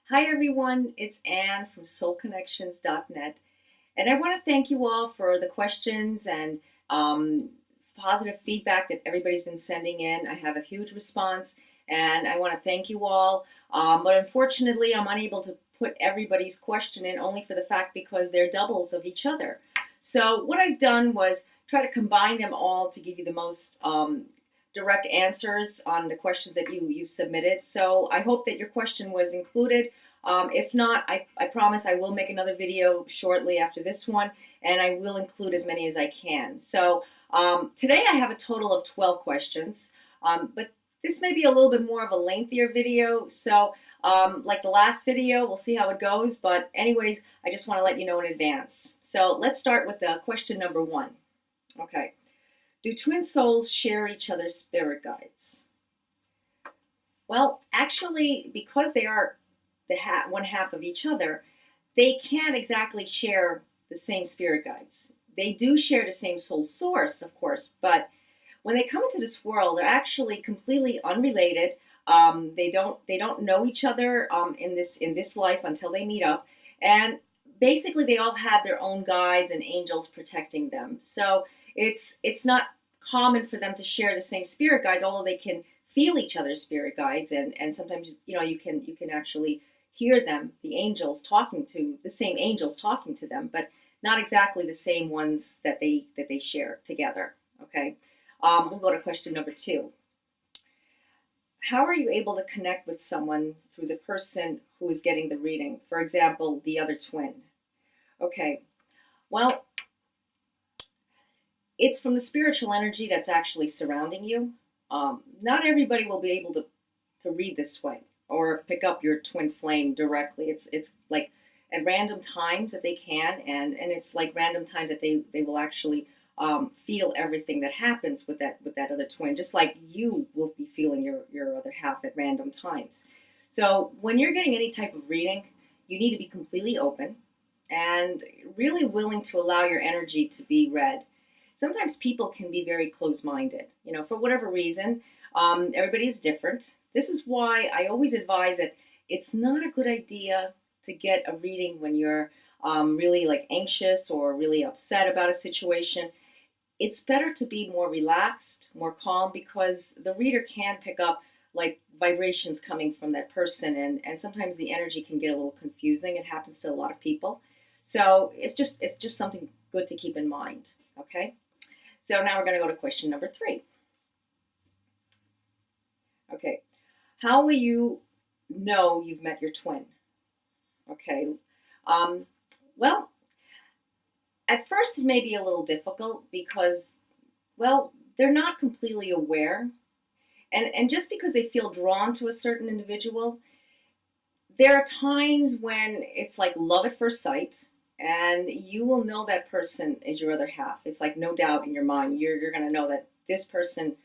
Hi everyone, it's Anne from soulconnections.net, and I want to thank you all for the questions and um, positive feedback that everybody's been sending in. I have a huge response, and I want to thank you all. But unfortunately, I'm unable to put everybody's question in only for the fact because they're doubles of each other. So what I've done was try to combine them all to give you the most direct answers on the questions that you've submitted. So I hope that your question was included. If not, I promise I will make another video shortly after this one, and I will include as many as I can. So today I have a total of 12 questions, but this may be a little bit more of a lengthier video. So like the last video, we'll see how it goes. But anyways, I just want to let you know in advance. So let's start with the question number 1. Okay. Do twin souls share each other's spirit guides? Well, actually, because they are one half of each other, they can't exactly share the same spirit guides. They do share the same soul source, of course, but when they come into this world, they're actually completely unrelated. They don't know each other in this life until they meet up, and basically they all have their own guides and angels protecting them. So it's not common for them to share the same spirit guides, although they can feel each other's spirit guides, and sometimes you can actually hear them, the same angels talking to them, but not exactly the same ones that they share together. Okay, we'll go to question number 2. How are you able to connect with someone through the person who is getting the reading? For example, the other twin. Okay, well, it's from the spiritual energy that's actually surrounding you. Not everybody will be able to read this way or pick up your twin flame directly. It's like at random times that they can, and it's like random times that they will actually feel everything that happens with that other twin, just like you will be feeling your other half at random times. So when you're getting any type of reading, you need to be completely open and really willing to allow your energy to be read. Sometimes people can be very close-minded, for whatever reason. Everybody is different. This is why I always advise that it's not a good idea to get a reading when you're really like anxious or really upset about a situation. It's better to be more relaxed, more calm, because the reader can pick up like vibrations coming from that person, and sometimes the energy can get a little confusing. It happens to a lot of people. So it's just something good to keep in mind. Okay? So now we're going to go to question number 3. Okay. How will you know you've met your twin? Okay. Um, well, at first it may be a little difficult because, well, they're not completely aware. And just because they feel drawn to a certain individual, there are times when it's like love at first sight, and you will know that person is your other half. It's like no doubt in your mind. You're going to know that this person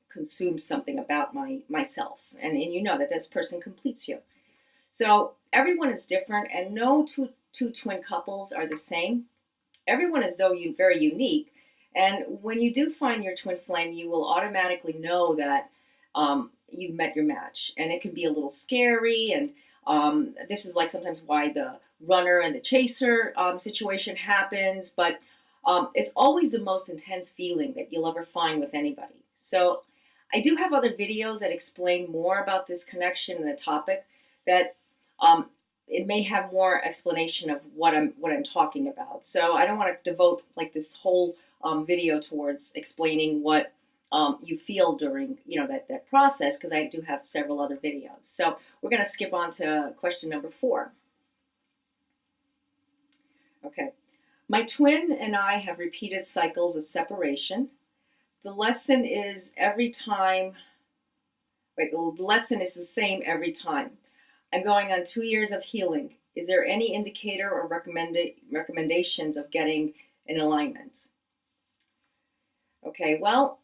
consumes something about myself, and you know that this person completes you. So everyone is different, and no two twin couples are the same. Everyone is though very unique, and when you do find your twin flame, you will automatically know that you've met your match, and it can be a little scary. And this is like sometimes why the runner and the chaser situation happens, but it's always the most intense feeling that you'll ever find with anybody. So I do have other videos that explain more about this connection and the topic that it may have more explanation of what I'm talking about. So I don't want to devote like this whole video towards explaining what you feel during that process, because I do have several other videos. So we're going to skip on to question number 4. Okay. My twin and I have repeated cycles of separation. The lesson is the lesson is the same every time. I'm going on 2 years of healing. Is there any indicator or recommendations of getting in alignment? Okay, well,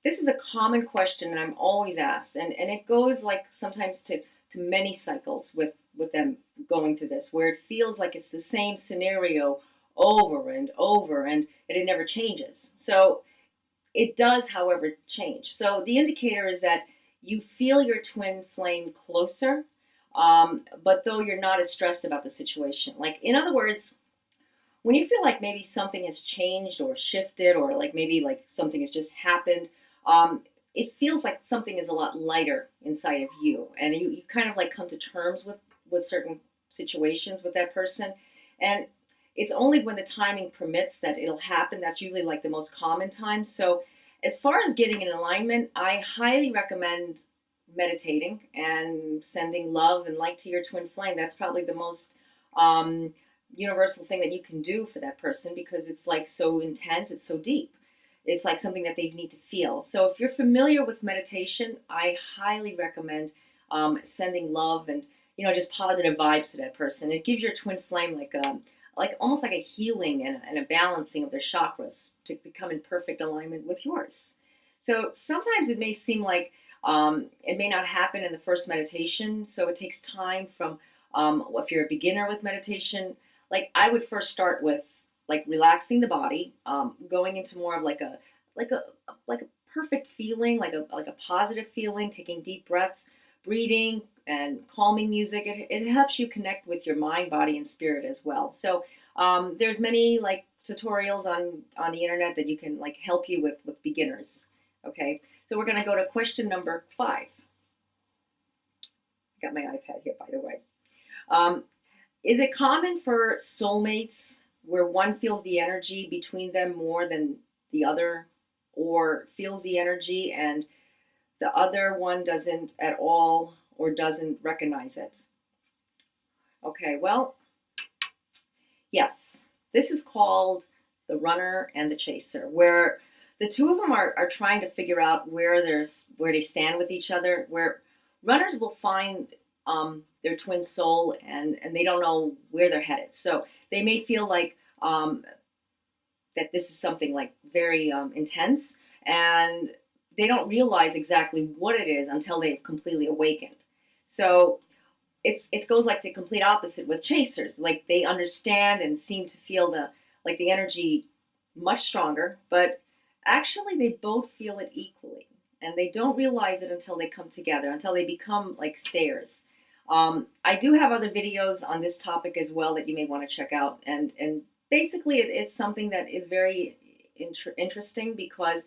this is a common question that I'm always asked, and it goes like sometimes to many cycles with them going through this, where it feels like it's the same scenario over and over, and it never changes. So it does, however, change. So the indicator is that you feel your twin flame closer, but though you're not as stressed about the situation. Like, in other words, when you feel like maybe something has changed or shifted, or like maybe like something has just happened, it feels like something is a lot lighter inside of you, and you kind of like come to terms with certain situations with that person. And it's only when the timing permits that it'll happen. That's usually like the most common time. So as far as getting in alignment, I highly recommend meditating and sending love and light to your twin flame. That's probably the most universal thing that you can do for that person, because it's like so intense, it's so deep. It's like something that they need to feel. So if you're familiar with meditation, I highly recommend sending love and just positive vibes to that person. It gives your twin flame like almost like a healing and a balancing of their chakras to become in perfect alignment with yours. So sometimes it may seem like it may not happen in the first meditation. So it takes time from if you're a beginner with meditation. Like, I would first start with like relaxing the body, going into more of like a like a perfect feeling, like a positive feeling, taking deep breaths, breathing, and calming music. It helps you connect with your mind, body, and spirit as well. So there's many like tutorials on the internet that you can like help you with beginners. Okay, so we're going to go to question number 5. I got my iPad here, by the way. Is it common for soulmates where one feels the energy between them more than the other, or feels the energy and the other one doesn't at all or doesn't recognize it? Okay, well, yes. This is called the runner and the chaser, where the two of them are trying to figure out where they stand with each other, where runners will find their twin soul, and they don't know where they're headed. So they may feel like that this is something like very intense, and they don't realize exactly what it is until they've completely awakened. So it goes like the complete opposite with chasers. Like, they understand and seem to feel the energy much stronger, but actually they both feel it equally, and they don't realize it until they come together, until they become like stayers. I do have other videos on this topic as well that you may want to check out, and basically it's something that is very interesting, because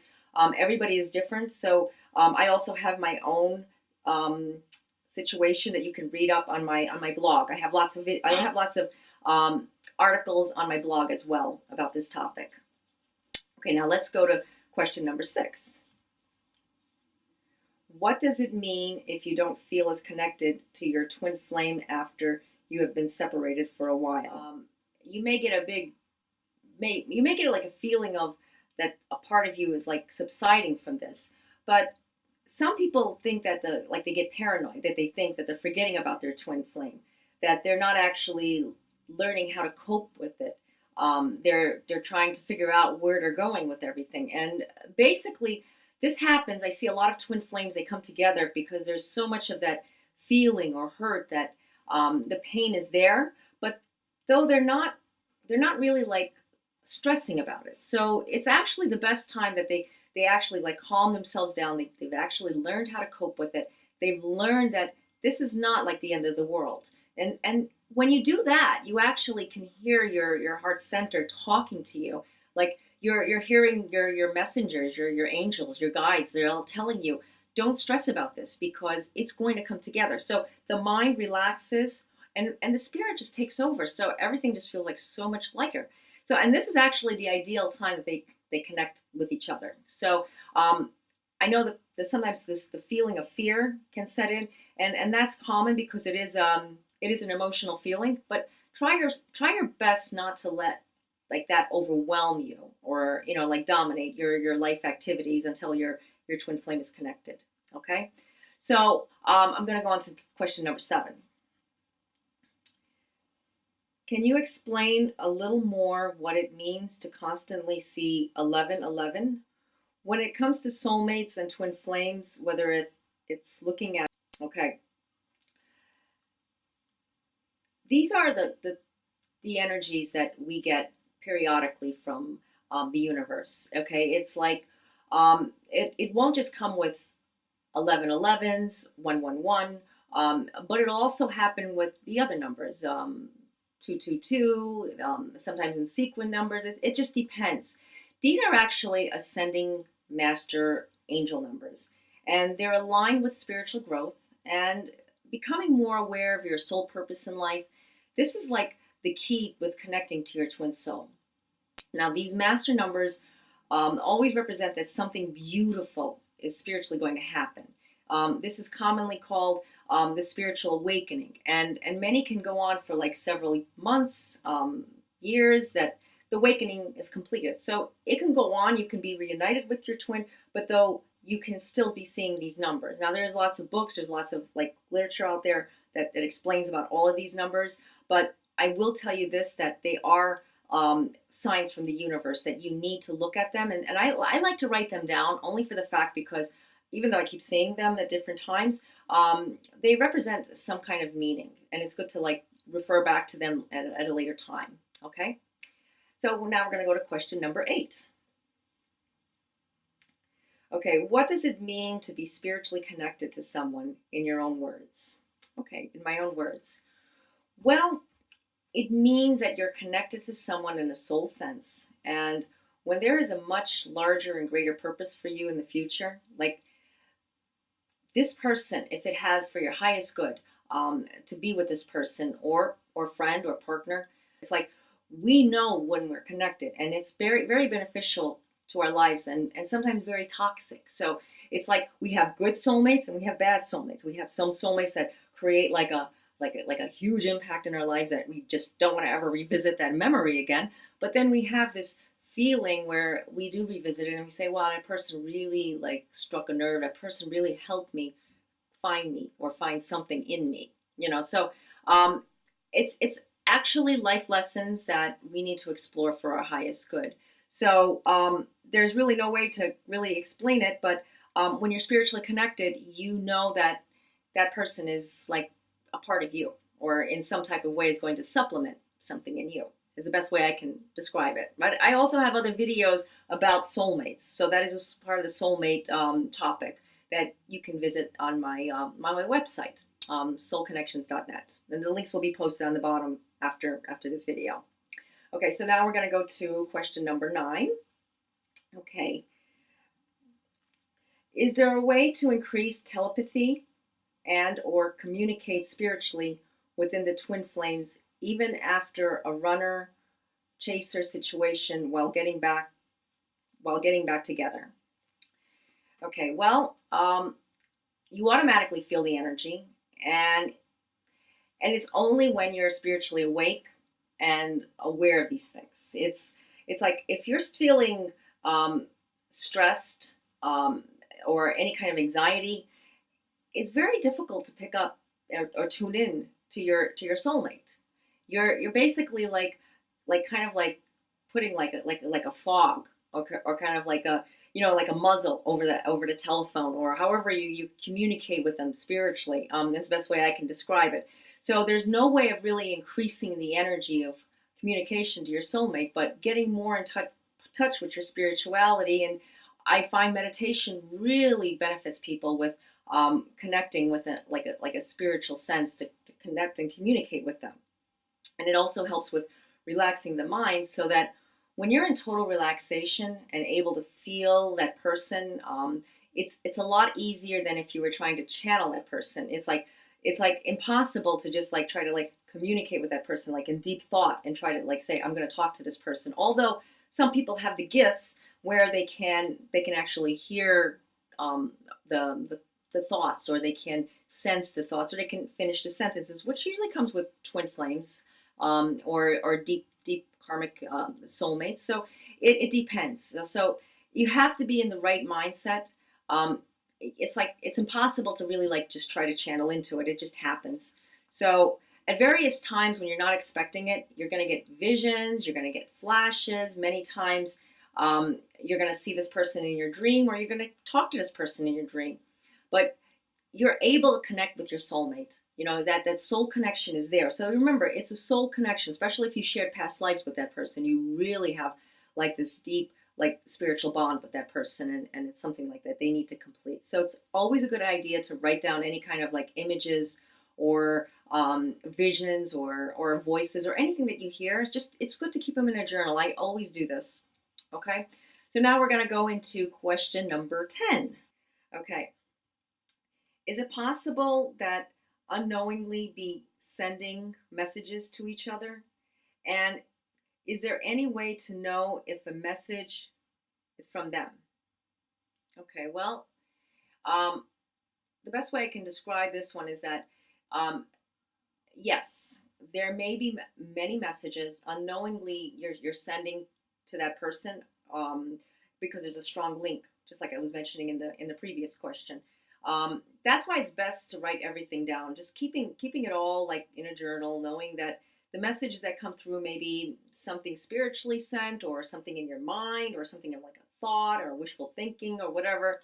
everybody is different. So I also have my own situation that you can read up on my blog. I have lots of articles on my blog as well about this topic. Okay, now let's go to question number 6. What does it mean if you don't feel as connected to your twin flame after you have been separated for a while? You may get you may get like a feeling of that a part of you is like subsiding from this, but some people think that they get paranoid, that they think that they're forgetting about their twin flame, that they're not actually learning how to cope with it. They're trying to figure out where they're going with everything, and basically this happens. I see a lot of twin flames, they come together because there's so much of that feeling or hurt that the pain is there, but though they're not really like stressing about it. So it's actually the best time that they actually like calm themselves down. They've actually learned how to cope with it. They've learned that this is not like the end of the world. And when you do that, you actually can hear your heart center talking to you. Like, you're hearing your messengers, your angels, your guides. They're all telling you, don't stress about this, because it's going to come together. So the mind relaxes, and the spirit just takes over. So everything just feels like so much lighter. So, and this is actually the ideal time that they connect with each other. So I know that sometimes the feeling of fear can set in, and that's common because it is an emotional feeling. But try your best not to let like that overwhelm you, or like dominate your life activities until your twin flame is connected. Okay, so I'm going to go on to question number 7. Can you explain a little more what it means to constantly see 1111 when it comes to soulmates and twin flames, whether it's looking at? Okay, these are the energies that we get periodically from the universe. Okay, it's like it won't just come with 1111s, 111. But it'll also happen with the other numbers, 222, sometimes in sequin numbers. It just depends. These are actually ascending master angel numbers, and they're aligned with spiritual growth and becoming more aware of your soul purpose in life. This is like the key with connecting to your twin soul. Now, these master numbers always represent that something beautiful is spiritually going to happen. This is commonly called the spiritual awakening, and many can go on for like several months, years that the awakening is completed. So it can go on. You can be reunited with your twin, but though you can still be seeing these numbers. Now, there's lots of books, there's lots of like literature out there that explains about all of these numbers, but I will tell you this, that they are signs from the universe that you need to look at them. And I like to write them down only for the fact because even though I keep seeing them at different times, they represent some kind of meaning. And it's good to like refer back to them at a later time. Okay? So now we're going to go to question number 8. Okay, what does it mean to be spiritually connected to someone in your own words? Okay, in my own words. Well, it means that you're connected to someone in a soul sense. And when there is a much larger and greater purpose for you in the future, like this person, if it has for your highest good, to be with this person or friend or partner, it's like we know when we're connected, and it's very, very beneficial to our lives and sometimes very toxic. So it's like we have good soulmates and we have bad soulmates. We have some soulmates that create like a huge impact in our lives that we just don't want to ever revisit that memory again. But then we have this feeling where we do revisit it and we say, wow, that person really like struck a nerve. That person really helped me or find something in me. So it's actually life lessons that we need to explore for our highest good. So there's really no way to really explain it, but when you're spiritually connected, you know that that person is like a part of you, or in some type of way is going to supplement something in you, is the best way I can describe it. But I also have other videos about soulmates, so that is a part of the soulmate topic that you can visit on my website, soulconnections.net, and the links will be posted on the bottom after this video. Okay, so now we're going to go to question number 9. Okay. Is there a way to increase telepathy and or communicate spiritually within the twin flames even after a runner chaser situation while getting back together? Okay, well, you automatically feel the energy, and it's only when you're spiritually awake and aware of these things. It's like if you're feeling stressed or any kind of anxiety, it's very difficult to pick up or tune in to your soulmate. You're basically like kind of like putting like a fog or kind of like a like a muzzle over the telephone, or however you communicate with them spiritually. That's the best way I can describe it. So there's no way of really increasing the energy of communication to your soulmate, but getting more in touch with your spirituality. And I find meditation really benefits people with connecting with a spiritual sense to connect and communicate with them. And it also helps with relaxing the mind, so that when you're in total relaxation and able to feel that person, it's a lot easier than if you were trying to channel that person. It's like impossible to just like try to like communicate with that person like in deep thought and try to like say, I'm going to talk to this person. Although some people have the gifts where they can actually hear the thoughts, or they can sense the thoughts, or they can finish the sentences, which usually comes with twin flames or deep karmic soulmates. So it depends. So you have to be in the right mindset. It's impossible to really like just try to channel into it. It just happens. So at various times when you're not expecting it, you're going to get visions, you're going to get flashes. Many times you're going to see this person in your dream, or you're going to talk to this person in your dream. But you're able to connect with your soulmate. That soul connection is there. So remember, it's a soul connection, especially if you shared past lives with that person. You really have like this deep like spiritual bond with that person, and it's something like that they need to complete. So it's always a good idea to write down any kind of like images or visions or voices or anything that you hear. Just it's good to keep them in a journal. I always do this. Okay. So now we're going to go into question number 10. Okay. Is it possible that unknowingly be sending messages to each other? And is there any way to know if a message is from them? Okay, well, um, the best way I can describe this one is that um, yes, there may be many messages unknowingly you're sending to that person because there's a strong link, just like I was mentioning in the previous question. That's why it's best to write everything down. Just keeping it all like in a journal, knowing that the messages that come through may be something spiritually sent, or something in your mind, or something in like a thought or wishful thinking or whatever.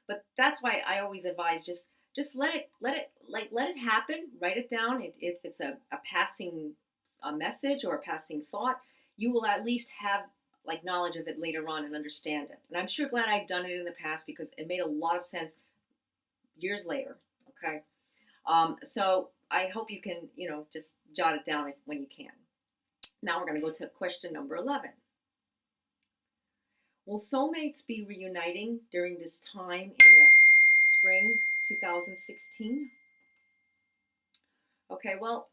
But that's why I always advise just let it happen. Write it down. If it's a passing a message or a passing thought, you will at least have like knowledge of it later on and understand it. And I'm sure glad I've done it in the past because it made a lot of sense years later. Okay, so I hope you can just jot it down when you can. Now we're going to go to question number 11. Will soulmates be reuniting during this time in the spring 2016? Okay, well,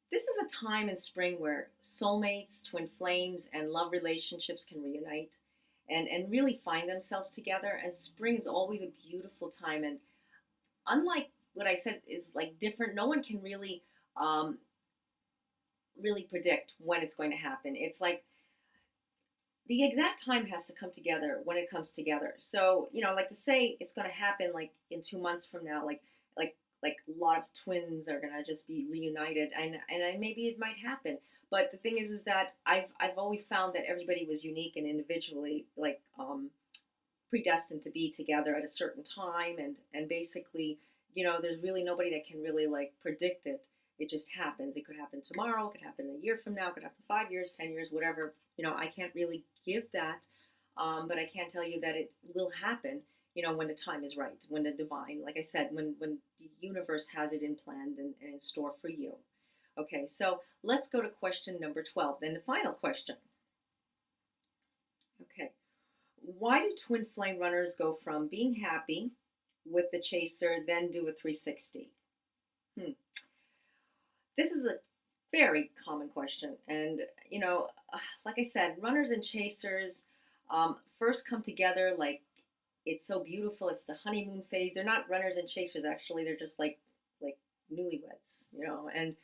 this is a time in spring where soulmates, twin flames, and love relationships can reunite and really find themselves together. And spring is always a beautiful time. And unlike what I said is like different, no one can um, really predict when it's going to happen. It's like the exact time has to come together when it comes together. So, like to say it's going to happen like in 2 months from now, like like a lot of twins are going to just be reunited, and maybe it might happen. But the thing is that I've always found that everybody was unique and individually like predestined to be together at a certain time, and basically, there's really nobody that can really like predict it. It just happens. It could happen tomorrow, it could happen a year from now, it could happen 5 years, 10 years, whatever. I can't really give that, but I can tell you that it will happen, when the time is right, when the divine, like I said, when the universe has it in planned and in store for you. Okay, so let's go to question number 12, then the final question. Okay, why do twin flame runners go from being happy with the chaser, then do a 360? Hmm. This is a very common question. And, like I said, runners and chasers first come together like it's so beautiful. It's the honeymoon phase. They're not runners and chasers, actually. They're just like newlyweds, and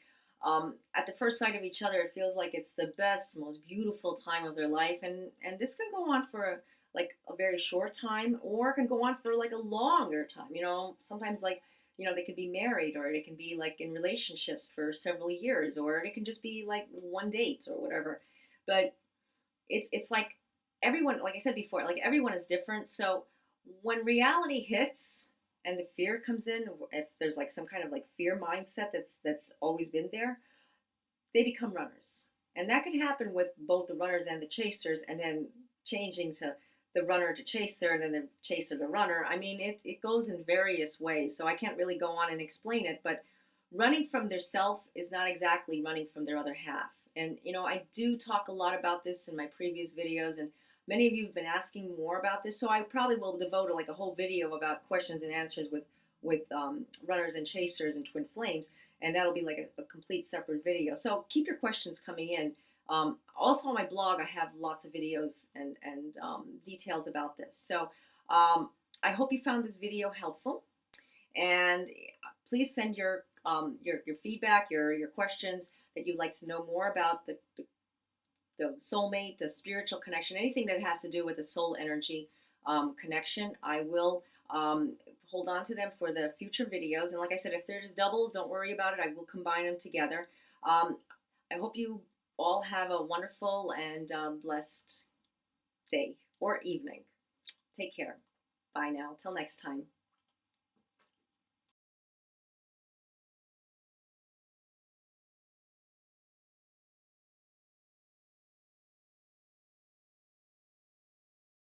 at the first sight of each other, it feels like it's the best, most beautiful time of their life. And this can go on for like a very short time, or it can go on for like a longer time. Sometimes like they can be married, or they can be like in relationships for several years, or it can just be like one date or whatever. But it's like everyone, like I said before, like everyone is different. So when reality hits and the fear comes in, if there's like some kind of like fear mindset that's always been there, they become runners. And that can happen with both the runners and the chasers, and then changing to the runner to chaser, and then the chaser to runner. I mean, it goes in various ways. So I can't really go on and explain it, but running from their self is not exactly running from their other half. And, I do talk a lot about this in my previous videos, and many of you have been asking more about this. So I probably will devote like a whole video about questions and answers with runners and chasers and twin flames, and that'll be like a complete separate video. So keep your questions coming in. Also on my blog, I have lots of videos and details about this. So I hope you found this video helpful, and please send your feedback, your questions that you'd like to know more about the soulmate, the spiritual connection, anything that has to do with the soul energy connection. I will hold on to them for the future videos. And like I said, if there's doubles, don't worry about it. I will combine them together. I hope you all have a wonderful and blessed day or evening. Take care. Bye now. Till next time.